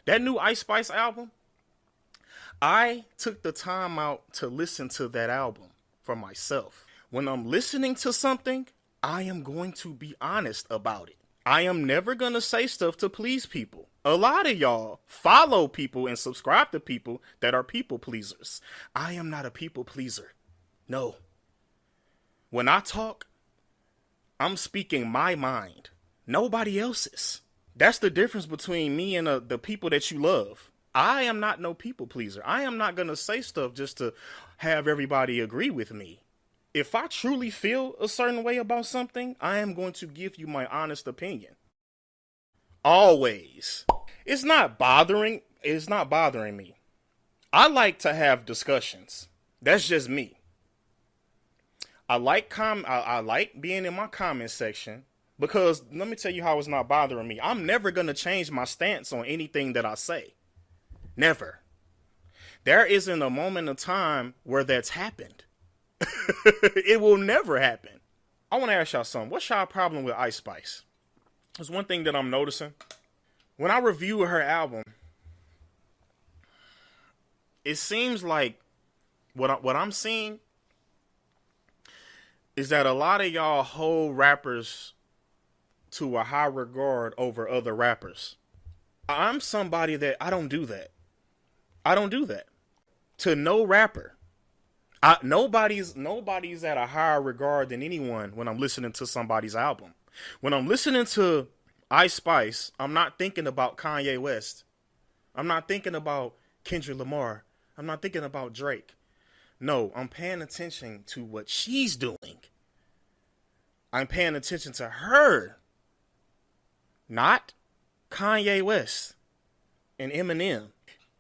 That new Ice Spice album, I took the time out to listen to that album for myself. When I'm listening to something, I am going to be honest about it. I am never going to say stuff to please people. A lot of y'all follow people and subscribe to people that are people pleasers. I am not a people pleaser. No. When I talk, I'm speaking my mind. Nobody else's. That's the difference between me and the people that you love. I am not no people pleaser. I am not going to say stuff just to have everybody agree with me. If I truly feel a certain way about something, I am going to give you my honest opinion. Always. It's not bothering me. I like to have discussions. That's just me. I like being in my comment section because let me tell you how it's not bothering me. I'm never going to change my stance on anything that I say. Never. There isn't a moment of time where that's happened. It will never happen. I want to ask y'all something. What's y'all problem with Ice Spice? There's one thing that I'm noticing. When I review her album, it seems like what I'm seeing is that a lot of y'all hold rappers to a high regard over other rappers. I'm somebody that I don't do that. I don't do that. To no rapper. Nobody's at a higher regard than anyone when I'm listening to somebody's album. When I'm listening to Ice Spice, I'm not thinking about Kanye West. I'm not thinking about Kendrick Lamar. I'm not thinking about Drake. No, I'm paying attention to what she's doing. I'm paying attention to her. Not Kanye West and Eminem.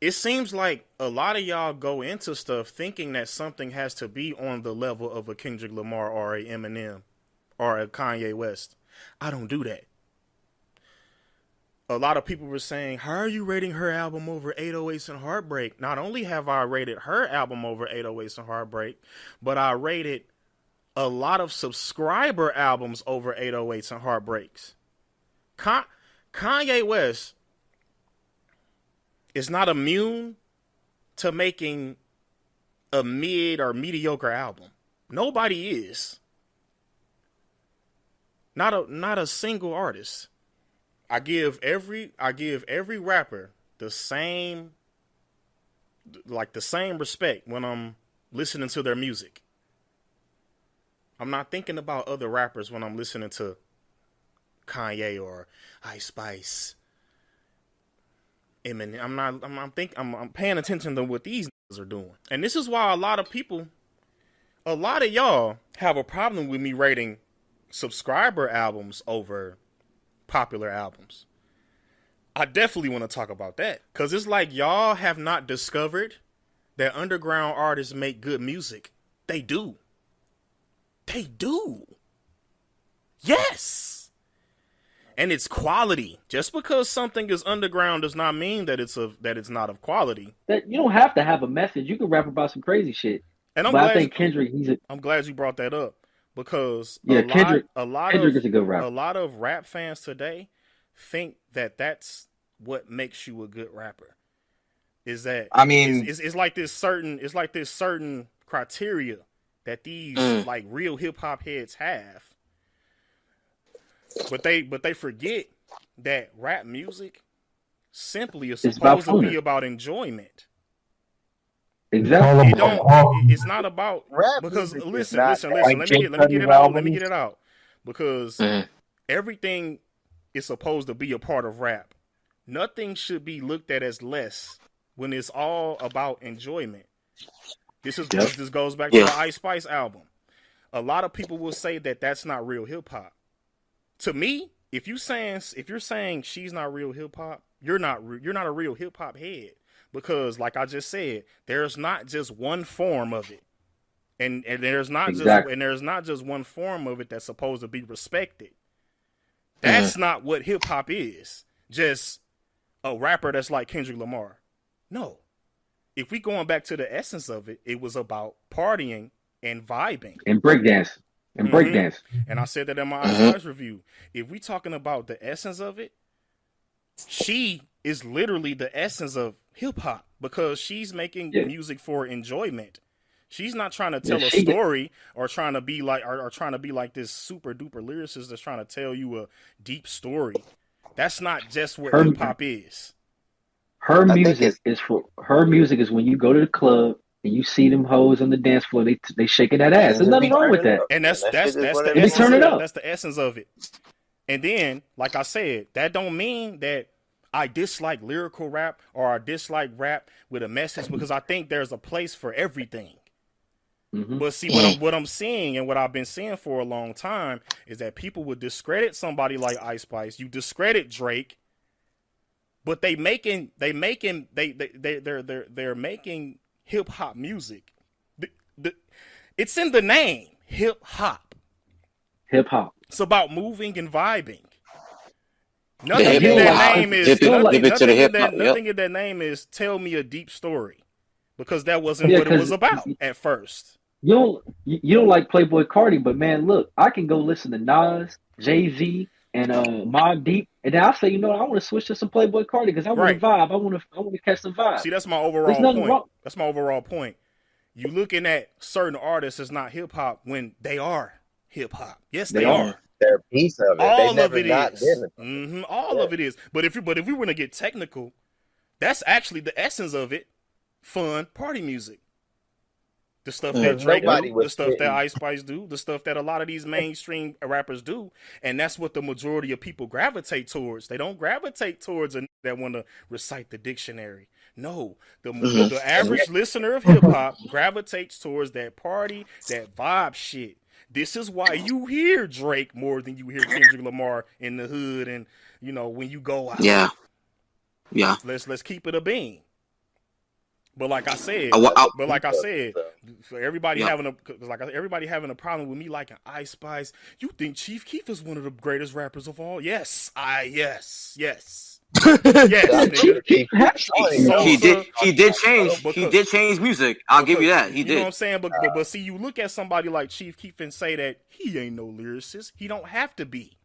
It seems like a lot of y'all go into stuff thinking that something has to be on the level of a Kendrick Lamar or a Eminem or a Kanye West. I don't do that. A lot of people were saying, how are you rating her album over 808s and Heartbreak? Not only have I rated her album over 808s and Heartbreak, but I rated a lot of subscriber albums over 808s and Heartbreaks. Kanye West is not immune to making a mid or mediocre album. Nobody is. Not a single artist. I give every rapper the same respect when I'm listening to their music. I'm not thinking about other rappers when I'm listening to Kanye or Ice Spice. Eminem. I'm paying attention to what these niggas are doing. And this is why a lot of y'all have a problem with me rating subscriber albums over popular albums. I definitely want to talk about that. Because it's like y'all have not discovered that underground artists make good music. They do. They do. Yes. And it's quality. Just because something is underground does not mean that it's not of quality. That you don't have to have a message. You can rap about some crazy shit. And I think Kendrick, I'm glad you brought that up because Kendrick is a good rapper. A lot of rap fans today think that that's what makes you a good rapper. Is that it's like this certain criteria that these like real hip hop heads have. But they forget that rap music simply is supposed to be about enjoyment. Exactly. It's not about rap because listen. Let me get it out. Because everything is supposed to be a part of rap. Nothing should be looked at as less when it's all about enjoyment. This goes back to the Ice Spice album. A lot of people will say that that's not real hip hop. To me, if you're saying she's not real hip hop, you're not a real hip hop head because, like I just said, there's not just one form of it, and there's not just one form of it that's supposed to be respected. That's not what hip hop is. Just a rapper that's like Kendrick Lamar. No, if we going back to the essence of it, it was about partying and vibing and breakdance. And I said that in my Ice Spice review. If we talking about the essence of it, she is literally the essence of hip hop because she's making Yeah, music for enjoyment. She's not trying to yeah. tell a story or trying to be like or trying to be like this super duper lyricist that's trying to tell you a deep story. That's not just what Her hip hop is. her I think music it's is for her music is when you go to the club and you see them hoes on the dance floor, they shaking that ass. and There's just nothing be wrong with turning that. up, And and that shit is that's what the it Let me essence turn is. it of up. that's the essence of it. And then, like I said, that don't mean that I dislike lyrical rap or I dislike rap with a message because I think there's a place for everything. Hmm. But see what I'm seeing and what I've been seeing for a long time is that people would discredit somebody like Ice Spice. You discredit Drake, but they're making hip hop music. The, it's in the name, hip hop. Hip hop. It's about moving and vibing. The Now Nothing hip you in don't that like hop. name country. is Dip You don't it, like dip it to the hip hop. Yep. nothing in that name is tell me a deep story because that wasn't yeah, what it was because about at first. you don't like Playboy Cardi, but man, look, I can go listen to Nas, Jay Z, and Mobb Deep, and then I say, you know, what, I want to switch to some Playboy Cardi because I want to Right. vibe. I want to catch the vibe. See, that's my There's overall nothing point. wrong. That's my overall point. You looking at certain artists as not hip hop when they are hip hop. Yes, They they are. Mm. are. They're a piece of it. They All of never it not is. been. All Yeah. of it is. But if we want to get technical, that's actually the essence of it. Fun party music. The stuff that Because Drake nobody do, the was stuff that sitting. Ice Spice do, the stuff that a lot of these mainstream rappers do, and that's what the majority of people gravitate towards. They don't gravitate towards a that want to recite the dictionary. No, Hmm. the average listener of hip hop gravitates towards that party, that vibe shit. This is why you hear Drake more than you hear Kendrick Lamar in the hood, and when you go out. Yeah. Yeah. Let's keep it a bean. But like I said, I, That's I, a but like piece I of said, it. for everybody yep. having a problem with me liking Ice Spice, you think Chief Keef is one of the greatest rappers of all? Yes, yes, yes, nigga. Chief, Has I to don't be. even know He what did. Sosa, you're He talking did about, change. bro. He because did change music. I'll give you that. He you know what did. I'm saying. But see, you look at somebody like Chief Keef and say that he ain't no lyricist. He don't have to be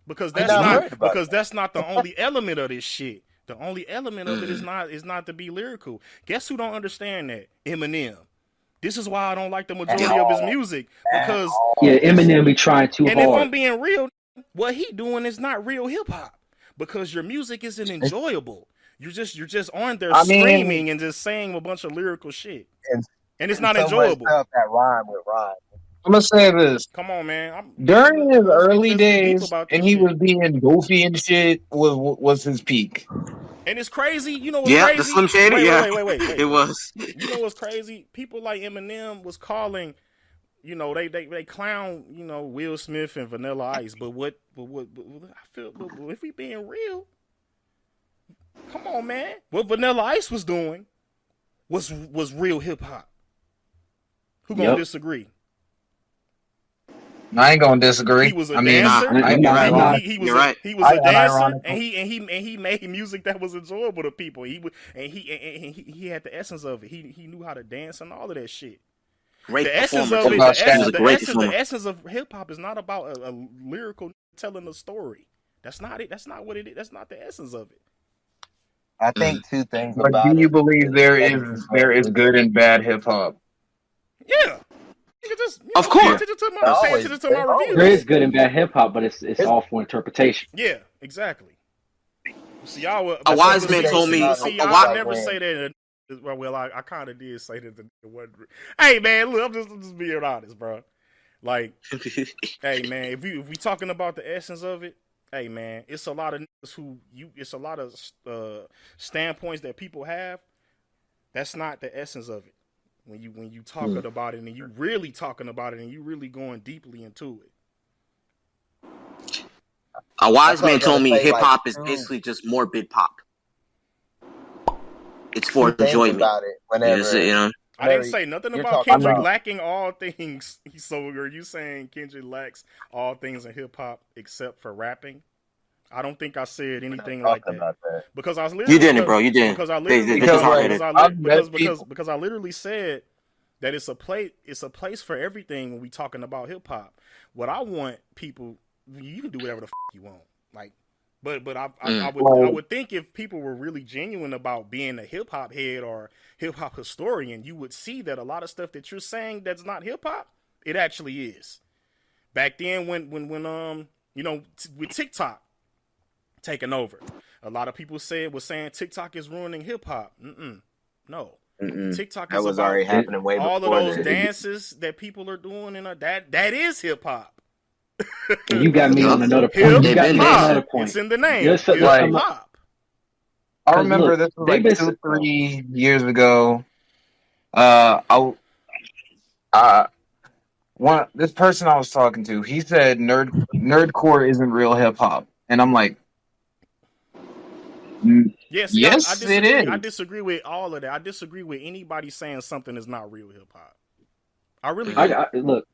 because We're that's not not worried about the only element of this shit. The only element of it is not to be lyrical. Guess who don't understand that? Eminem. This is why I don't like the that. At majority of his all. music At because Yeah, all. Eminem be trying too and if I'm hard. being real, what he doing is not real hip hop because your music isn't enjoyable. You're just on there I mean, screaming and just saying a bunch of lyrical shit, and and it's and not so much enjoyable. stuff that rhyme with rhyme. I'm gonna say this. Come on, man. During his early Let's get deep days, about and this he shit. was being goofy and shit, was his peak. And it's crazy. You know what's Yeah. The crazy? Slim Shady. Yeah. Wait. It was. You know what's crazy? People like Eminem was calling. They clown. Will Smith and Vanilla Ice. But I feel. But if we being real, come on, man. What Vanilla Ice was doing was real hip hop. Who gonna Yep. disagree? I ain't gonna disagree. He was a I mean, Nah. dancer. I'm You're not. right. I'm not. He You're right. was a dancer, Unironically. and he made music that was enjoyable to people. He had the essence of it. He knew how to dance and all of that shit. Great The essence performer of too. it, About He was a great performer. the essence of hip hop is not about a lyrical telling a story. That's not it. That's not what it is. That's not the essence of it. I think two things but about do you it believe there is is good and bad hip hop? Yeah, you can just Of pay course. attention to There my always There reviews. is good and bad hip hop, but it's all for interpretation. Yeah, exactly. See, y'all were, A wise man things told me. about See, it. y'all A never when- say that. Well, I kind of did say that. The one. Hey, man, look, I'm just being honest, bro. Like, hey, man, if we talking about the essence of it, hey, man, it's a lot of niggas it's a lot of standpoints that people have. That's not the essence of it. When you talking about it and you really talking about it and you really going deeply into it. A wise man I told me gotta say, hip hop like, is basically just morbid pop. It's for two things enjoyment. about it. Whenever I didn't say nothing you're about talking Kendrick about- lacking all things. So are you saying Kendrick lacks all things in hip hop except for rapping? I don't think I said anything like talking that. about that. Because I was literally You didn't, bro. You didn't. Because I They literally just already because did. I I've li- met people- because I literally said that it's a place for everything when we talking about hip hop. What I want people, you can do whatever the you want. Like But I Well, would think if people were really genuine about being a hip hop head or hip hop historian, you would see that a lot of stuff that you're saying that's not hip hop, it actually is. Back then, when with TikTok taking over, a lot of people was saying TikTok is ruining hip hop. No, TikTok That is was about already happening way all of before those that. dances that people are doing, and that is hip hop. And you got me on another point. Hip You got me on hop. another point. It's in the name. Just Hip like- hop. I 'Cause remember look, this was they've like been 2-3 years ago. This person I was talking to, he said nerdcore isn't real hip hop, and I'm like, Yes, yes, I it disagree. is. I disagree with all of that. I disagree with anybody saying something is not real hip hop. I really do. Look,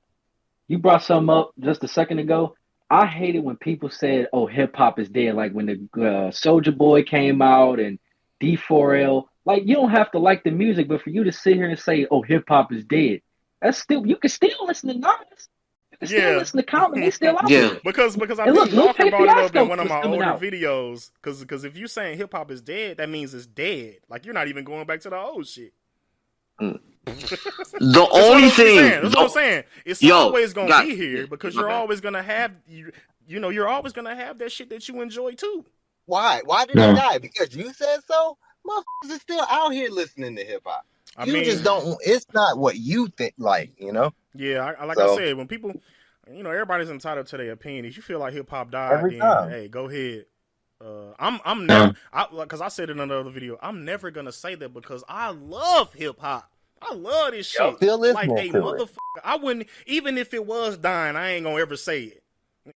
you brought something up just a second ago. I hated when people said, "Oh, hip hop is dead." Like when the Soldier Boy came out and D4L. Like you don't have to like the music, but for you to sit here and say, "Oh, hip hop is dead," that's still you can still listen to Nas. You can still listen to Common. They still out there. Because I And think look, Walker Lil brought it up Fiasco in one of my was coming older out. videos. Because if you saying hip hop is dead, that means it's dead. Like you're not even going back to the old shit. The only thing. That's what I'm saying. It's always gonna be here because you're always gonna have you're always gonna have that shit that you enjoy too. Why? Why did Yeah. it die? Because you said so? Motherfuckers are still out here listening to hip hop. I You mean, just don't. It's not what you think. Like Yeah, I So- said, when people, everybody's entitled to their opinion. If you feel like hip hop died, Every then time. hey, go ahead. I'm never, because I said in another video, I'm never gonna say that because I love hip hop. I love this shit. still Like listening a to it. motherfucker. I wouldn't, even if it was dying, I ain't gonna ever say it.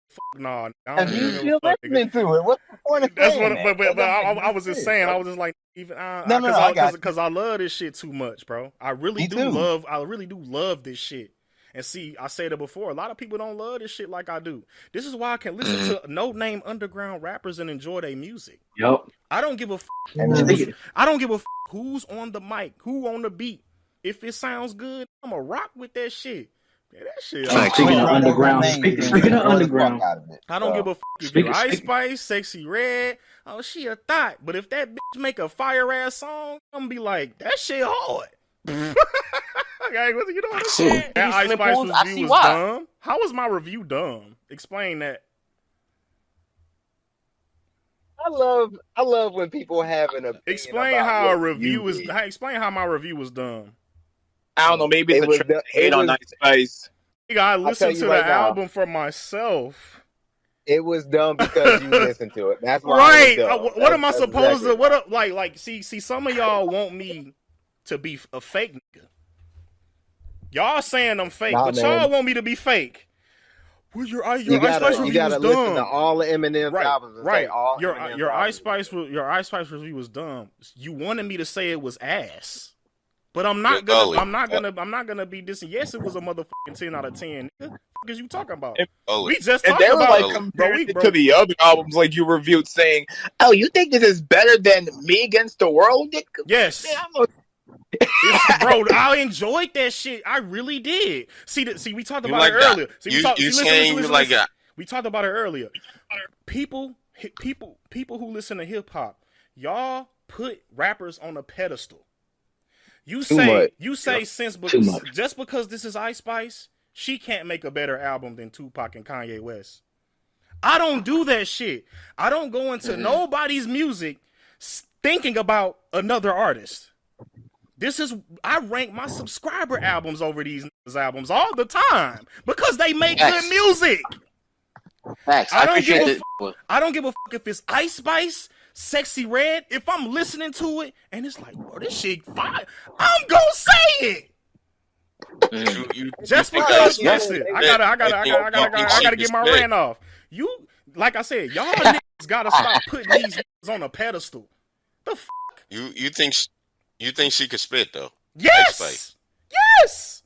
Fuck nah. I And don't you give a still fuck, nigga. listening to it. What's the point of That's saying what, that? but That doesn't I make was just sense, saying, bro. I was just like, even No, I got you. because I love this shit too much, bro. I really Me do too. love this shit. And see, I said it before, a lot of people don't love this shit like I do. This is why I can listen to no-name underground rappers and enjoy their music. Yup. I don't give a And I don't give a who's on the mic, who on the beat. If it sounds good, I'm a rock with that shit. Yeah, that shit. Speaking of underground, speaking of underground, I don't give a if you're Ice Spice, Sexy Red. Oh, she a thought. But if that bitch make a fire ass song, I'm gonna be like, that shit hard. Okay, you know what I'm saying? That Ice Spice review was dumb. How was my review dumb? Explain that. I love when people have an opinion. Explain about how a what review you is. did. Explain how my review was dumb. I don't know. Maybe it's It a was trend the- to hate it on was- Nice Spice. Nigga, I tell listened you to right the now. album for myself. It was dumb because you listened to it. That's why. Right. It was dumb. What am I That's supposed exactly to? What like? See, some of y'all want me to be a fake nigga. Y'all saying I'm fake, Nah, but man. y'all want me to be fake. Well, your Ice You Spice gotta review was listen to dumb. all the Eminem albums. And say all Your Eminem's your Ice albums. Spice review was dumb. You wanted me to say it was ass, but I'm not You're gonna. gully. I'm not gonna be dissing. Yes, it was a motherfucking 10 out of 10. Nigga. What the fuck is you talking about? Holy. We just And talked they were about like bro, comparing it to the other albums, like you reviewed, saying, "Oh, you think this is better than Me Against the World?" Yes. Man, I'm a- Bro, I enjoyed that shit. I really did. See, we talked You about like it that? earlier. See, You saying you like that? We talked about it earlier. People who listen to hip hop, y'all put rappers on a pedestal. You say since Too much. just because this is Ice Spice, she can't make a better album than Tupac and Kanye West. I don't do that shit. I don't go into nobody's music thinking about another artist. I rank my subscriber albums over these niggas' albums all the time because they make Facts. good music. Facts. I don't give a appreciate I don't give a fuck if it's Ice Spice, Sexy Red. If I'm listening to it and it's like, bro, this shit fire, I'm gonna say it. You Just think because, that's- listen, I gotta get my rant off. You, like I said, y'all niggas gotta stop putting these niggas on a pedestal. The fuck? You think she could spit though? Yes, Spice. yes.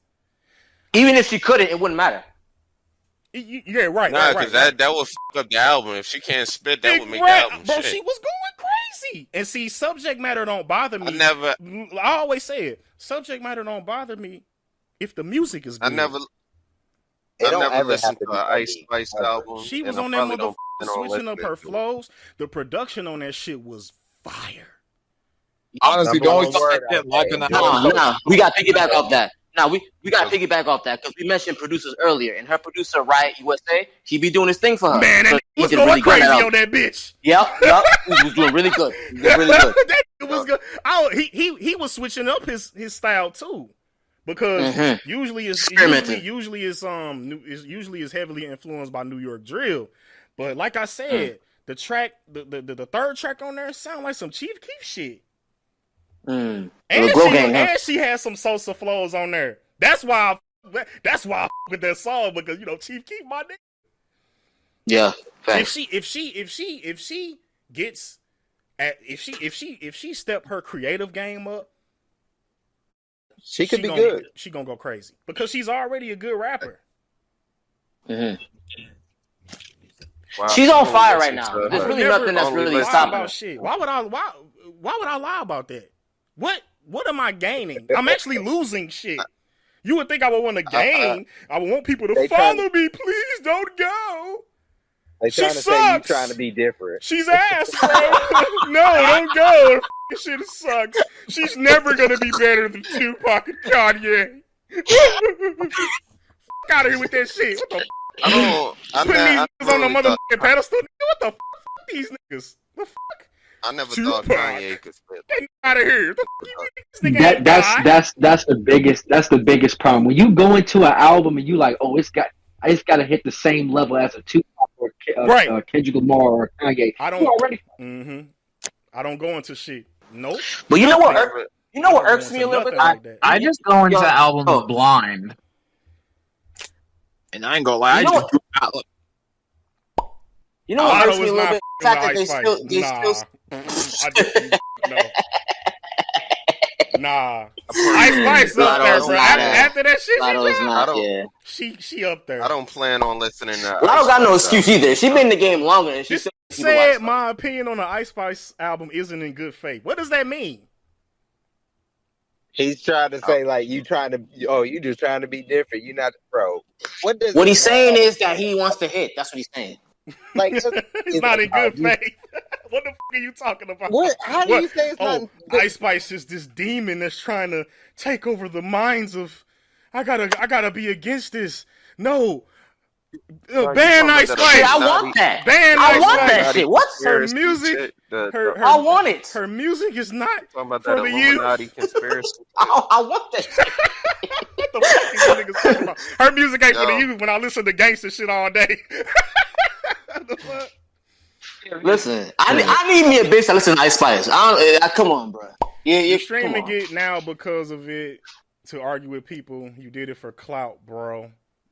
Even if she couldn't, it wouldn't matter. Yeah, right. Nah, right, because right. that would fuck up the album. If she can't spit, that would make the Right, album bro, shit. she was going crazy. And see, subject matter don't bother me. I always say it. Subject matter don't bother me if the music is good. It I don't never ever listened have to to be an Ice funny. Spice Ever. album. She was and I on that probably don't motherfucker plan on switching up her listening to it. flows. The production on that shit was fire. Honestly, Double don't on start word that out shit like there. on the Enjoy house. the No, we got to piggyback off that. No, we got to piggyback off that because we mentioned producers earlier, and her producer Riot USA, he be doing his thing for her. Man, So that he was did going really good crazy at on that bitch. Yep, he was doing really good. He did really good. That was good. He was switching up his style too, because usually Experimenting. usually is heavily influenced by New York drill, but like I said, the track, the third track on there sound like some Chief Keef shit. The And Glow Gang, huh? she has some Sosa flows on there. That's why I fuck with that song, because Chief Keef, my nigga. Yeah, facts. If she gets if she step her creative game up, She could be gonna, good. She gonna go crazy because she's already a good rapper. Wow, She's on people fire listen right to now. her. There's really Never nothing that's only really listen lie stopping her. about shit. Why would I lie about that? What am I gaining? I'm actually losing shit. You would think I would want to gain. I would want people to They follow trying- me. Please don't go. They She trying to say you sucks. trying to be different. She's ass, bro. No, don't go. The shit sucks. She's never gonna be better than Tupac and Kanye. Fuck out of here with that shit. What the I don't. putting these I niggas on the really thought- motherfucking pedestal? What the fuck these niggas? The fuck? I never Tupac. thought Kanye could spit. Get out of here. The fuck you think this nigga ain't died? That's the biggest problem. When you go into an album and you like, oh, it's got to hit the same level as a Tupac or Right. Kendrick Lamar or Kanye. I don't. You already I don't go into shit. Nope. But you know what? Never- You know what I don't irks go me a into little bit? nothing like that. I just go into Yo, albums oh. blind. And I ain't gonna lie, You I know just do not look. You know what Auto irks me is a little not bit? The fact that Ice Spice. they Nah. still. I just, no. Nah. Ice Spice up there, Lotto's bro. not After that shit, Lotto's she not. I don't- Yeah. she up there. I don't plan on listening to. Lotto Ice got no Spice excuse album. either. She been in the game longer, and she This still said my opinion on the Ice Spice album isn't in good faith. What does that mean? He's trying to say like you trying to. Oh, you just trying to be different. You not, bro. What he's saying is that he wants to hit. That's what he's saying. like It's not in good faith. What the fuck are you talking about? What? How do you say it's not? Ice Spice is this demon that's trying to take over the minds of. I gotta be against this. No, ban talking Ice about that Spice. Shit, I want that. Ban I Ice want Spice. that shit. What? Her Conspiracy music. shit, I want it. Her music is not talking about for that the youth. Illuminati conspiracy. I want that shit. What the fuck is you niggas talking about? Her music ain't for the Yo. youth. When I listen to gangster shit all day. The fuck? Listen, I need me a bitch that listen to Ice Spice. Come on, bro. Yeah, You come streaming on. it now because of it to argue with people. You did it for clout, bro.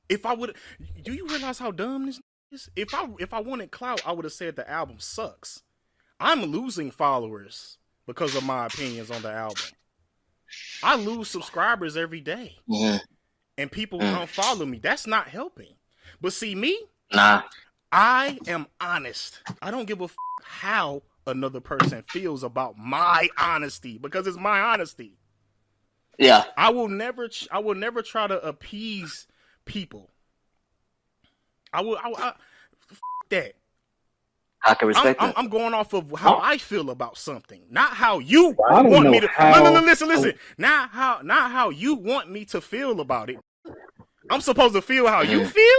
If I would, do you realize how dumb this is? If I wanted clout, I would have said the album sucks. I'm losing followers because of my opinions on the album. I lose subscribers every day, and people don't follow me. That's not helping. But see me, Nah. I am honest. I don't give a how another person feels about my honesty because it's my honesty. Yeah. I will never try to appease people. I that. I can respect that. I'm going off of how I feel about something, not how you I don't want know me to. how- Listen. Not how you want me to feel about it. I'm supposed to feel how you feel.